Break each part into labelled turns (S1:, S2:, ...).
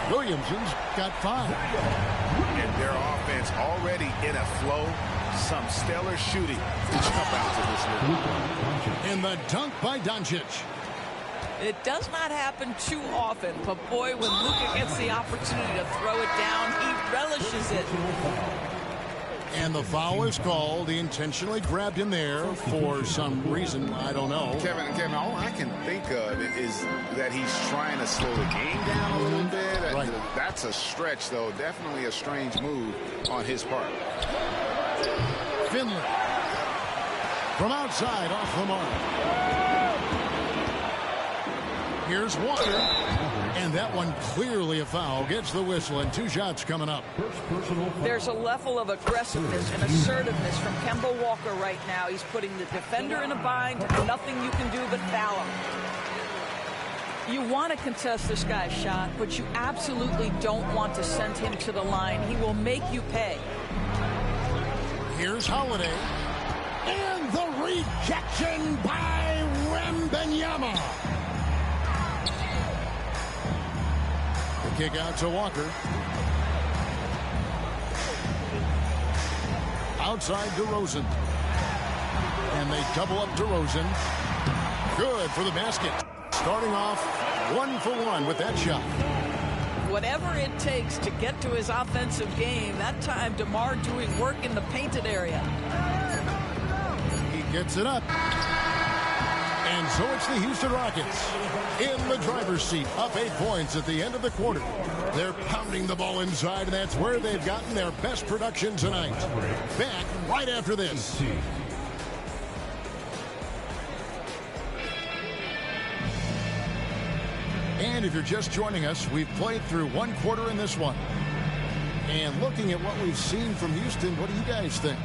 S1: Williamson's got 5.
S2: And their offense already in a flow. Some stellar shooting to jump out to this league.
S1: In the dunk by Doncic.
S3: It does not happen too often, but boy, when Luka gets the opportunity to throw it down, he relishes it.
S1: And the foul is called. He intentionally grabbed him there for some reason. I don't know.
S2: Kevin, all I can think of is that he's trying to slow the game down a little bit.
S1: Right.
S2: That's a stretch, though. Definitely a strange move on his part.
S1: Finley. From outside, off the mark. Here's Walker. And that one clearly a foul. Gets the whistle, and 2 shots coming up.
S3: There's a level of aggressiveness and assertiveness from Kemba Walker right now. He's putting the defender in a bind. Nothing you can do but foul him. You want to contest this guy's shot, but you absolutely don't want to send him to the line. He will make you pay.
S1: Here's Holiday. And the rejection by Wembanyama. Kick out to Walker. Outside DeRozan. And they double up DeRozan. Good for the basket. Starting off 1 for 1 with that shot.
S3: Whatever it takes to get to his offensive game. That time, DeMar doing work in the painted area.
S1: He gets it up. And so it's the Houston Rockets in the driver's seat, up 8 points at the end of the quarter. They're pounding the ball inside, and that's where they've gotten their best production tonight. Back right after this. And if you're just joining us, we've played through 1 quarter in this one. And looking at what we've seen from Houston, what do you guys think?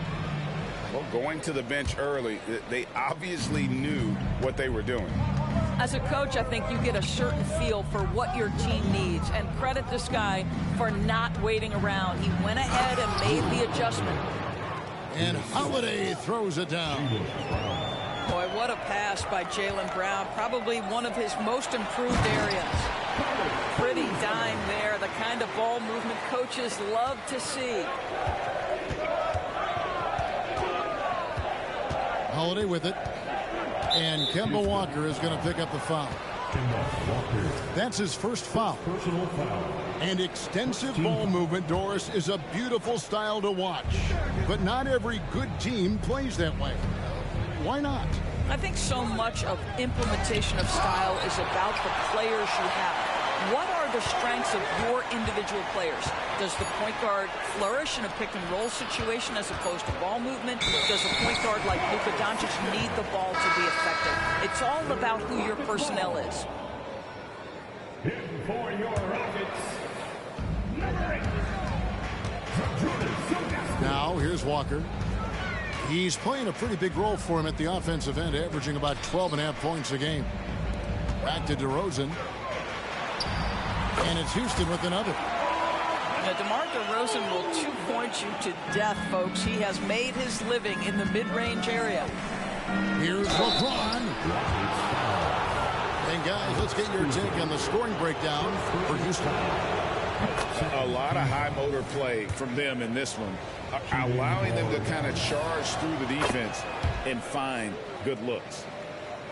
S2: Well, going to the bench early, they obviously knew what they were doing.
S3: As a coach, I think you get a certain feel for what your team needs, and credit this guy for not waiting around. He went ahead and made the adjustment.
S1: And Holiday throws it down.
S3: Boy, what a pass by Jaylen Brown. Probably one of his most improved areas. Pretty dime there, the kind of ball movement coaches love to see.
S1: Holiday with it. And Kemba Walker is going to pick up the foul. That's his first foul. And extensive ball movement, Doris, is a beautiful style to watch. But not every good team plays that way. Why not?
S3: I think so much of implementation of style is about the players you have. What are the strengths of your individual players? Does the point guard flourish in a pick-and-roll situation as opposed to ball movement? Does a point guard like Luka Doncic need the ball to be effective? It's all about who your personnel is.
S4: For your Rockets,
S1: now, here's Walker. He's playing a pretty big role for him at the offensive end, averaging about 12.5 points a game. Back to DeRozan. And it's Houston with another.
S3: Now, DeMar DeRozan will 2-point you to death, folks. He has made his living in the mid-range area.
S1: Here's LeBron. And guys, let's get your take on the scoring breakdown for Houston.
S2: A lot of high motor play from them in this one, allowing them to kind of charge through the defense and find good looks.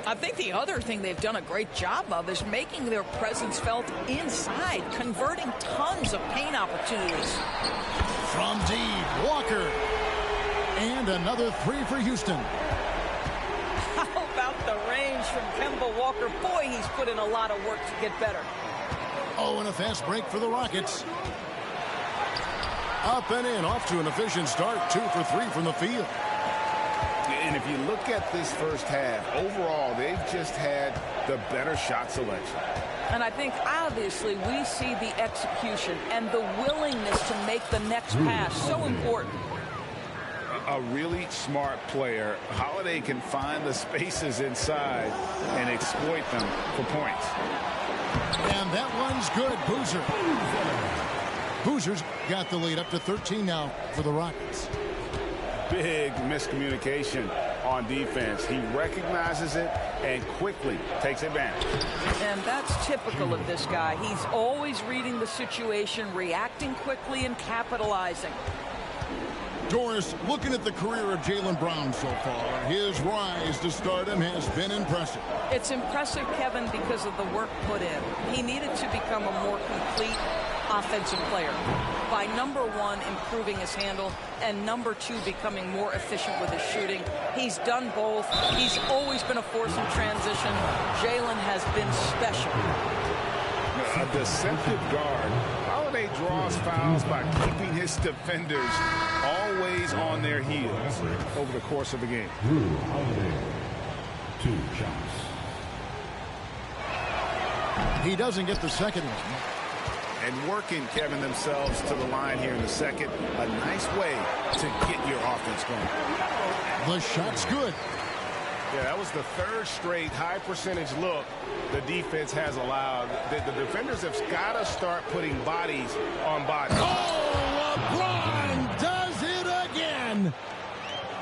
S3: I think the other thing they've done a great job of is making their presence felt inside, converting tons of paint opportunities.
S1: From deep, Walker. And another 3 for Houston.
S3: How about the range from Kemba Walker? Boy, he's put in a lot of work to get better.
S1: Oh, and a fast break for the Rockets. Up and in, off to an efficient start. 2 for 3 from the field.
S2: And if you look at this first half, overall, they've just had the better shot selection.
S3: And I think, obviously, we see the execution and the willingness to make the next pass so important.
S2: A really smart player. Holiday can find the spaces inside and exploit them for points.
S1: And that one's good. Boozer. Boozer's got the lead up to 13 now for the Rockets.
S2: Big miscommunication on defense. He recognizes it and quickly takes advantage.
S3: And that's typical of this guy. He's always reading the situation, reacting quickly, and capitalizing.
S1: Doris, looking at the career of Jaylen Brown so far, his rise to stardom has been impressive.
S3: It's impressive, Kevin, because of the work put in. He needed to become a more complete offensive player by, number one, improving his handle, and number two, becoming more efficient with his shooting. He's done both. He's always been a force in transition. Jaylen has been special.
S2: A deceptive guard. Holiday draws fouls by keeping his defenders always on their heels over the course of the game.
S4: Jrue Holiday, 2 shots.
S1: He doesn't get the second one.
S2: And working, Kevin, themselves to the line here in the second. A nice way to get your offense going.
S1: The shot's good.
S5: Yeah, that was the third straight high percentage look the defense has allowed. The defenders have got to start putting bodies on bodies.
S1: Oh, LeBron does it again.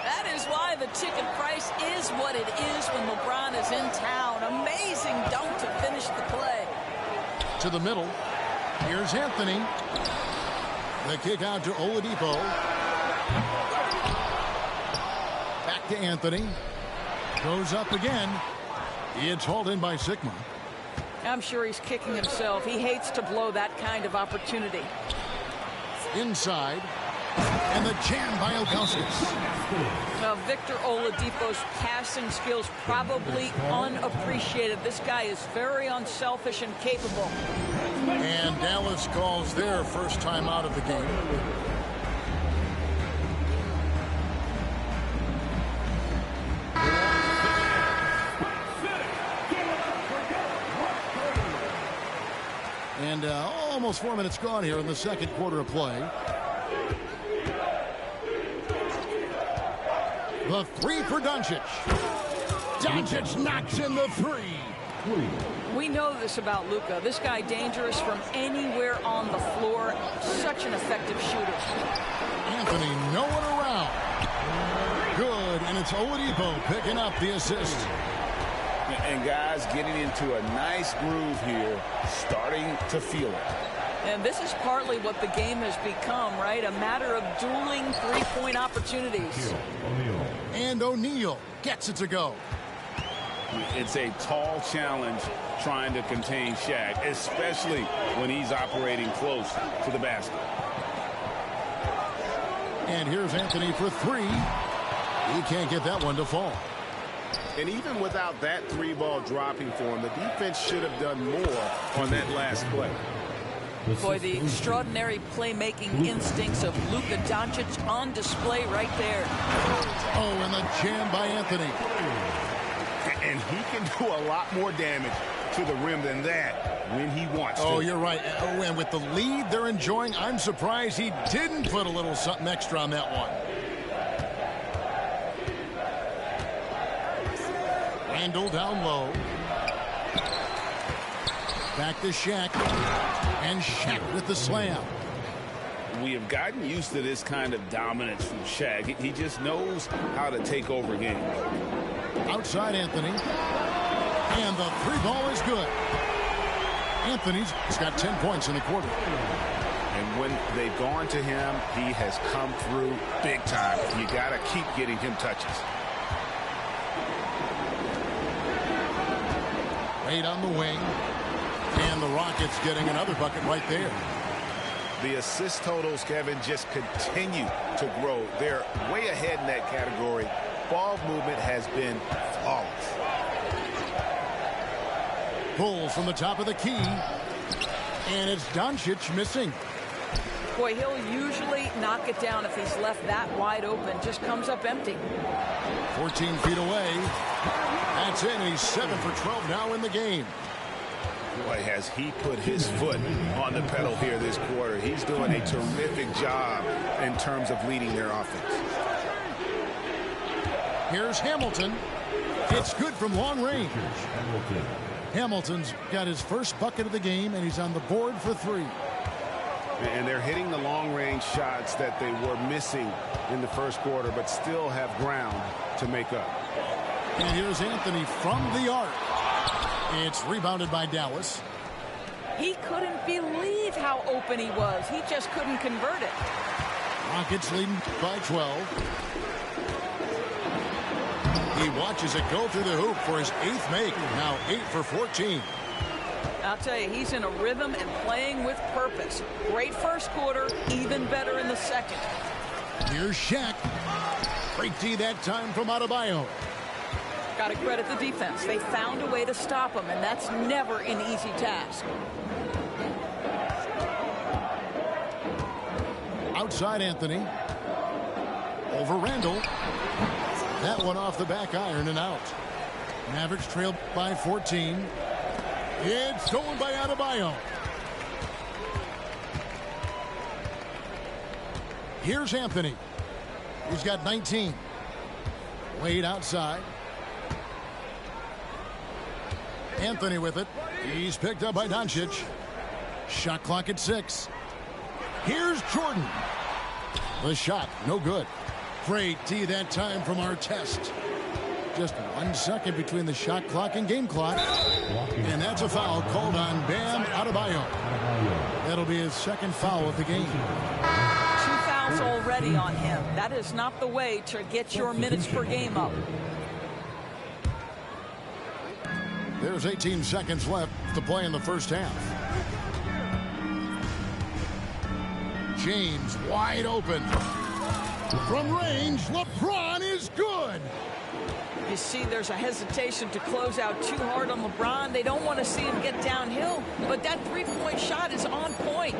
S3: That is why the ticket price is what it is when LeBron is in town. Amazing dunk to finish the play.
S1: To the middle. Here's Anthony. The kick out to Oladipo. Back to Anthony. Goes up again. It's hauled in by Sigma.
S3: I'm sure he's kicking himself. He hates to blow that kind of opportunity.
S1: Inside. And the jam by Ilgauskas.
S3: Now, Victor Oladipo's passing skills probably unappreciated. This guy is very unselfish and capable.
S1: And Dallas calls their first time out of the game. And almost 4 minutes gone here in the second quarter of play. The three for Doncic. Doncic knocks in the three.
S3: We know this about Luka. This guy dangerous from anywhere on the floor. Such an effective shooter.
S1: Anthony, no one around. Good, and it's Oladipo picking up the assist.
S2: And guys getting into a nice groove here, starting to feel it.
S3: And this is partly what the game has become, right? A matter of dueling three-point opportunities.
S1: And O'Neal gets it to go.
S2: It's a tall challenge trying to contain Shaq, especially when he's operating close to the basket.
S1: And here's Anthony for three. He can't get that one to fall.
S5: And even without that three ball dropping for him, the defense should have done more on that last play.
S3: Boy, the extraordinary playmaking instincts of Luka Doncic on display right there.
S1: Oh, and the jam by Anthony.
S5: And he can do a lot more damage to the rim than that when he wants to.
S1: Oh, you're right. Oh, and with the lead they're enjoying, I'm surprised he didn't put a little something extra on that one. Randle down low. Back to Shaq. And Shaq with the slam.
S2: We have gotten used to this kind of dominance from Shaq. He just knows how to take over games.
S1: Outside Anthony. And the three ball is good. Anthony's got 10 points in the quarter.
S2: And when they've gone to him, he has come through big time. You got to keep getting him touches.
S1: Wade on the wing. And the Rockets getting another bucket right there.
S5: The assist totals, Kevin, just continue to grow. They're way ahead in that category. Ball movement has been flawless.
S1: Bulls from the top of the key. And it's Doncic missing.
S3: Boy, he'll usually knock it down if he's left that wide open. Just comes up empty.
S1: 14 feet away. That's it. And he's 7 for 12 now in the game.
S5: Boy, has he put his foot on the pedal here this quarter. He's doing a terrific job in terms of leading their offense.
S1: Here's Hamilton. It's good from long range. Hamilton's got his first bucket of the game, and he's on the board for three.
S5: And they're hitting the long-range shots that they were missing in the first quarter, but still have ground to make up.
S1: And here's Anthony from the arc. It's rebounded by Dallas.
S3: He couldn't believe how open he was. He just couldn't convert it.
S1: Rockets leading by 12. He watches it go through the hoop for his 8th make. Now 8 for 14.
S3: I'll tell you, he's in a rhythm and playing with purpose. Great first quarter, even better in the second.
S1: Here's Shaq. Break D that time from Adebayo.
S3: Got to credit the defense. They found a way to stop him, and that's never an easy task.
S1: Outside Anthony. Over Randall. That one off the back iron and out. Mavericks trailed by 14. It's stolen by Adebayo. Here's Anthony. He's got 19. Wade outside. Anthony with it. He's picked up by Doncic. Shot clock at 6. Here's Jordan. The shot, no good. Great D that time from Artest. Just 1 second between the shot clock and game clock. And that's a foul called on Bam Adebayo. That'll be his 2nd foul of the game.
S3: 2 fouls already on him. That is not the way to get your minutes per game up.
S1: There's 18 seconds left to play in the first half. James wide open. From range, LeBron is good.
S3: You see there's a hesitation to close out too hard on LeBron. They don't want to see him get downhill, but that 3-point shot is on point.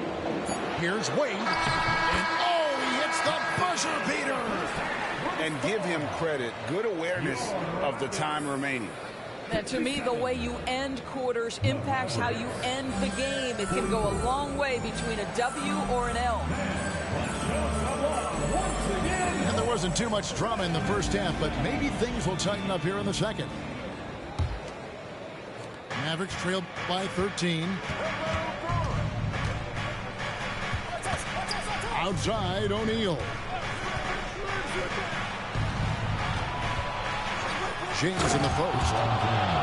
S1: Here's Wade. And oh, he hits the buzzer beater.
S2: And give him credit. Good awareness of the time remaining.
S3: And to me, the way you end quarters impacts how you end the game. It can go a long way between a W or an L.
S1: And there wasn't too much drama in the first half, but maybe things will tighten up here in the second. Mavericks trailed by 13. Outside, O'Neal. James in the post.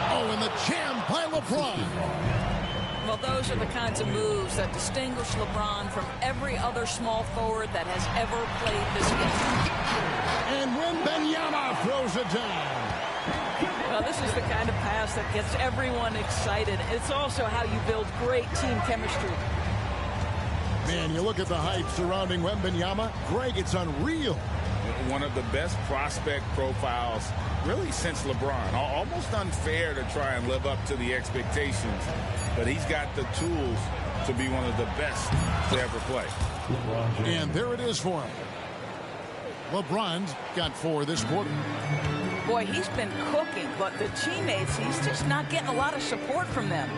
S1: Oh, and the jam by LeBron.
S3: Well, those are the kinds of moves that distinguish LeBron from every other small forward that has ever played this game.
S1: And Wembanyama throws it down.
S3: Well, this is the kind of pass that gets everyone excited. It's also how you build great team chemistry.
S1: Man, you look at the hype surrounding Wembanyama. Greg, it's unreal.
S2: One of the best prospect profiles really since LeBron. Almost unfair to try and live up to the expectations, but he's got the tools to be one of the best to ever play.
S1: And there it is for him. LeBron's got 4 this quarter.
S3: Boy, he's been cooking, but the teammates, he's just not getting a lot of support from them.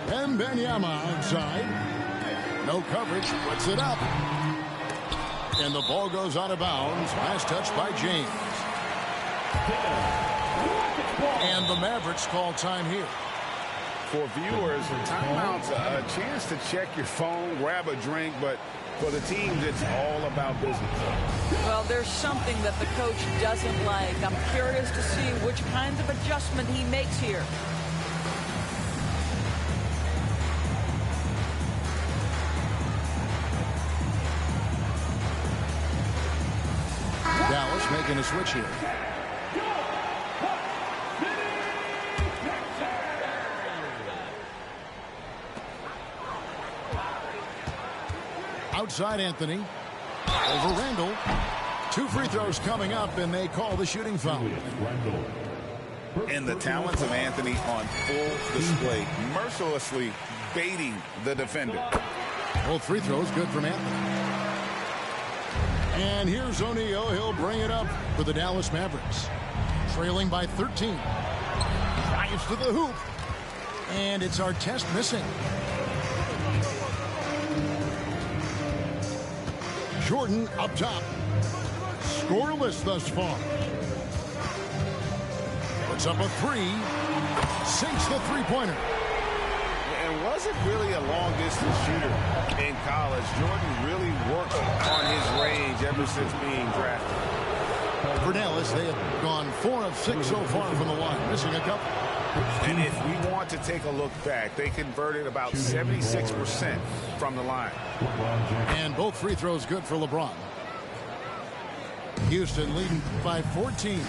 S1: Wembanyama outside. No coverage, puts it up. And the ball goes out of bounds. Last touch by James. And the Mavericks call time here.
S2: For viewers, timeout's a chance to check your phone, grab a drink, but for the teams, it's all about business.
S3: Well, there's something that the coach doesn't like. I'm curious to see which kinds of adjustment he makes here.
S1: Dallas making a switch here. Outside Anthony. Over Randall. 2 free throws coming up, and they call the shooting foul.
S2: And the talents of Anthony on full display, mercilessly baiting the defender.
S1: Both free throws good from Anthony. And here's O'Neal. He'll bring it up for the Dallas Mavericks. Trailing by 13. Drives to the hoop. And it's Artest missing. Jordan up top. Scoreless thus far. Puts up a 3. Sinks the three-pointer.
S5: And wasn't really a long-distance shooter in college. Jordan really worked on his range ever since being drafted.
S1: For Dallas, they have gone 4 of 6 so far from the line, missing a couple.
S5: And if we want to take a look back, they converted about 76% from the line.
S1: And both free throws good for LeBron. Houston leading by 14.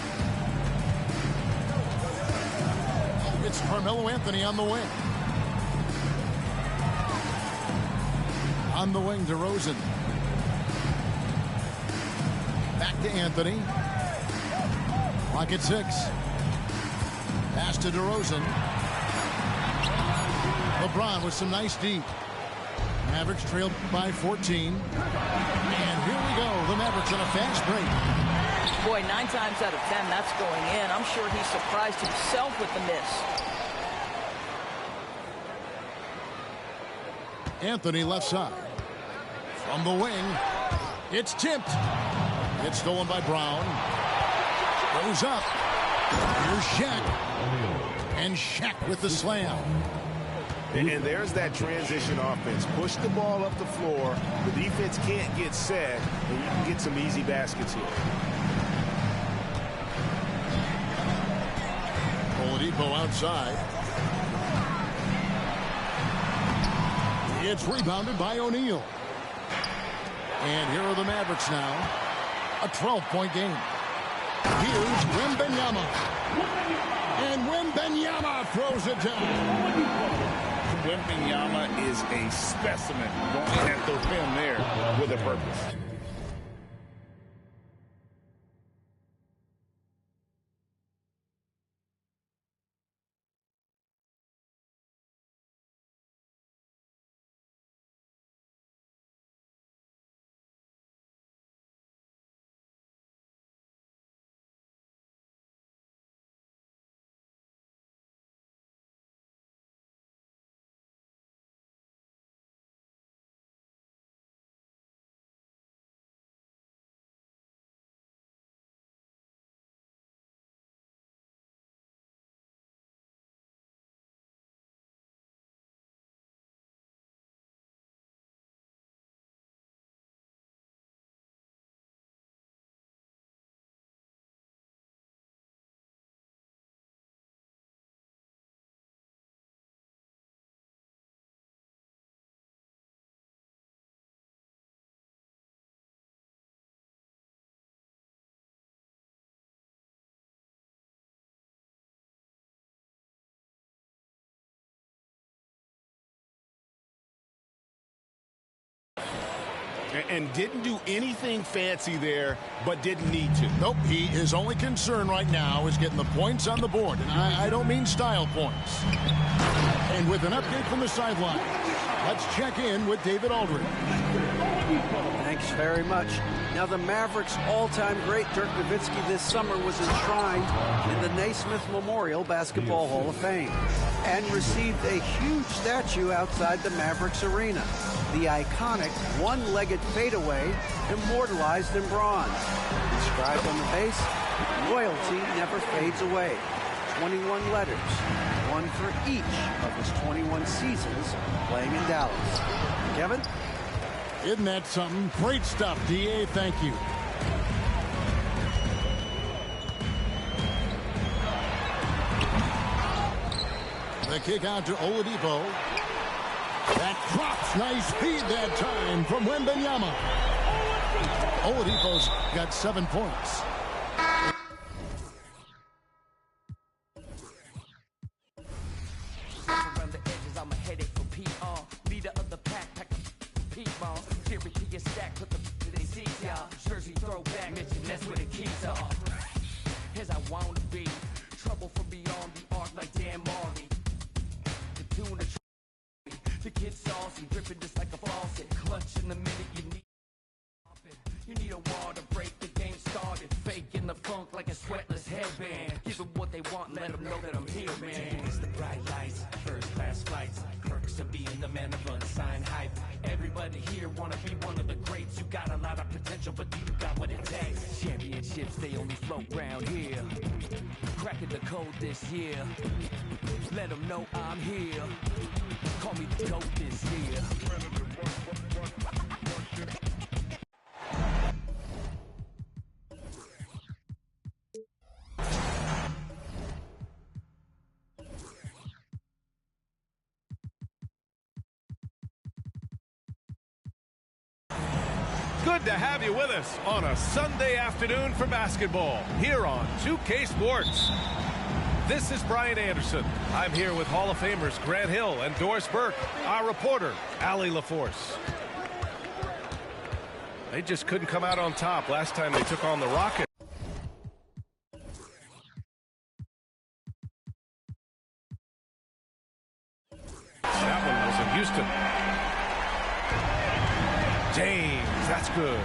S1: It's Carmelo Anthony on the wing. On the wing, DeRozan. Back to Anthony. Clock at 6. Pass to DeRozan. LeBron with some nice deep. Mavericks trailed by 14. And here we go. The Mavericks on a fast break.
S3: Boy, 9 times out of 10, that's going in. I'm sure he surprised himself with the miss.
S1: Anthony left side. From the wing. It's tipped. It's stolen by Brown. Goes up. Here's Shaq. And Shaq with the slam.
S5: And there's that transition offense. Push the ball up the floor. The defense can't get set, and you can get some easy baskets here.
S1: Oladipo outside. It's rebounded by O'Neal. And here are the Mavericks now. A 12-point game. Here's Wembanyama. And Wembanyama throws it down.
S2: Wembanyama is a specimen going at the rim there with a purpose.
S5: And didn't do anything fancy there, but didn't need to.
S1: Nope, his only concern right now is getting the points on the board. And I don't mean style points. And with an update from the sideline, let's check in with David Aldridge.
S6: Thanks very much. Now, the Mavericks' all-time great Dirk Nowitzki this summer was enshrined in the Naismith Memorial Basketball Hall of Fame and received a huge statue outside the Mavericks arena. The iconic one-legged fadeaway immortalized in bronze. Inscribed on the base, loyalty never fades away. 21 letters, one for each of his 21 seasons playing in Dallas. Kevin?
S1: Isn't that something? Great stuff, D.A. Thank you. The kick out to Oladipo. That drops. Nice speed that time from Wembanyama. Oladipo's got 7 points.
S7: Around the edges, I'm a headache for PR. Leader of the pack, P-ball. Theory to your stack, put the to they see y'all. Jersey throwback, mention that's where the keys are. As I want to be, trouble from beyond the arc like Dan Marley. The tune of the kid saucy, dripping just like a faucet. Clutch in the minute you need. You need a wall to break the game started. Faking the funk like a sweatless headband. Give them what they want, let them know that I'm here, man. It's the bright lights, first class flights. Perks of being the man of unsigned hype. Everybody here wanna be one of the greats. You got a lot of potential, but you got what it takes. Championships, they only float round here. Cracking the code this year. Let them know I'm here. GOAT this year.
S8: Good to have you with us on a Sunday afternoon for basketball here on 2K Sports. This is Brian Anderson. I'm here with Hall of Famers Grant Hill and Doris Burke, our reporter, Allie LaForce. They just couldn't come out on top last time they took on the Rockets. That one was in Houston. James, that's good.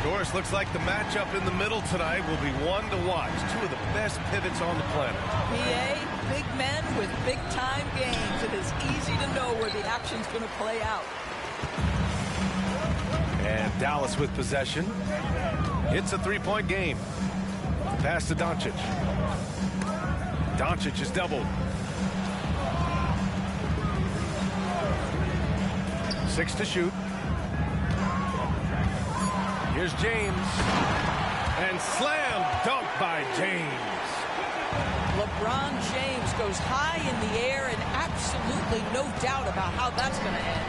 S8: Doris, looks like the matchup in the middle tonight will be one to watch. Two of the best pivots on the planet.
S3: PA, big men with big-time games. It is easy to know where the action's going to play out.
S8: And Dallas with possession. It's a three-point game. Pass to Doncic. Doncic is doubled. 6 to shoot. Here's James. And slam dunk by James.
S3: LeBron James goes high in the air, and absolutely no doubt about how that's going to end.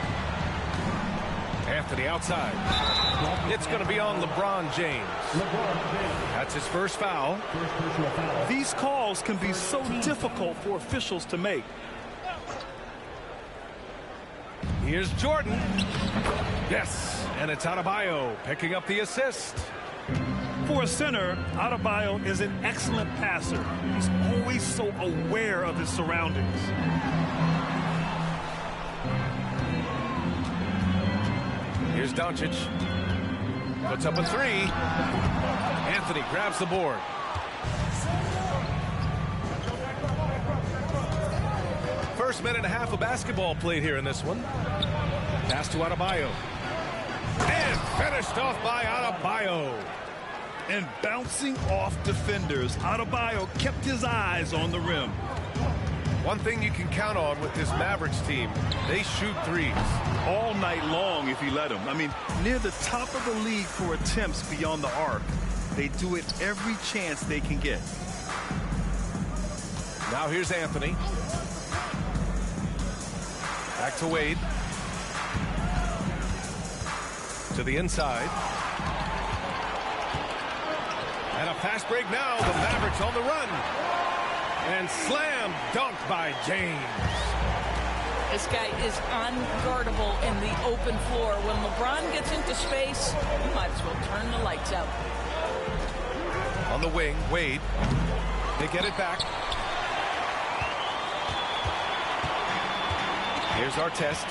S8: Anthony outside. It's going to be on LeBron James. That's his first foul.
S9: These calls can be so difficult for officials to make.
S8: Here's Jordan. Yes, and it's Adebayo picking up the assist.
S9: For a center, Adebayo is an excellent passer. He's always so aware of his surroundings.
S8: Here's Doncic. Puts up a three. Anthony grabs the board. First minute and a half of basketball played here in this one. Pass to Adebayo. And finished off by Adebayo.
S9: And bouncing off defenders, Adebayo kept his eyes on the rim.
S8: One thing you can count on with this Mavericks team, they shoot threes.
S9: All night long if you let them. I mean, near the top of the league for attempts beyond the arc. They do it every chance they can get.
S8: Now here's Anthony. Back to Wade. To the inside. And a fast break now. The Mavericks on the run. And slam dunk by James.
S3: This guy is unguardable in the open floor. When LeBron gets into space, you might as well turn the lights out.
S8: On the wing, Wade. They get it back. Here's Artest.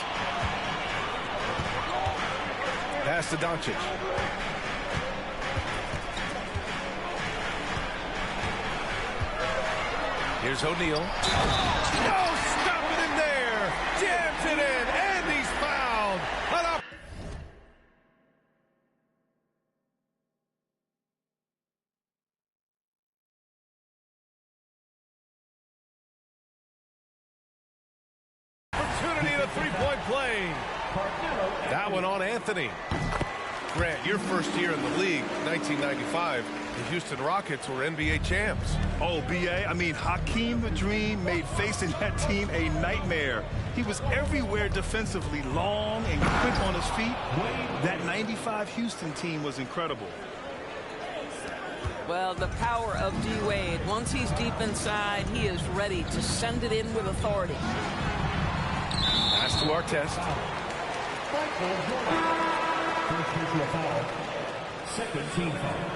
S8: Pass to Doncic. Here's O'Neal. No, stop it in there. Jams it in, and he's fouled. Opportunity to three-point play. That one on Anthony. Grant, your first year in the league, 1995, the Houston Rockets were NBA champs.
S9: Oh, B.A., I mean, Hakeem the Dream made facing that team a nightmare. He was everywhere defensively, long and quick on his feet. That 95 Houston team was incredible.
S3: Well, the power of D. Wade. Once he's deep inside, he is ready to send it in with authority.
S8: Pass to Artest.
S4: First personal foul. Second team foul.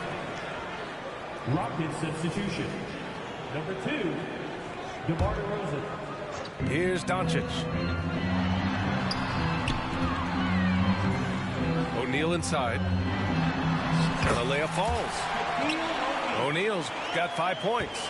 S4: Rocket substitution. Number 2, DeMar DeRozan.
S8: Here's Doncic. O'Neal inside. And the layup falls. O'Neal's got 5 points.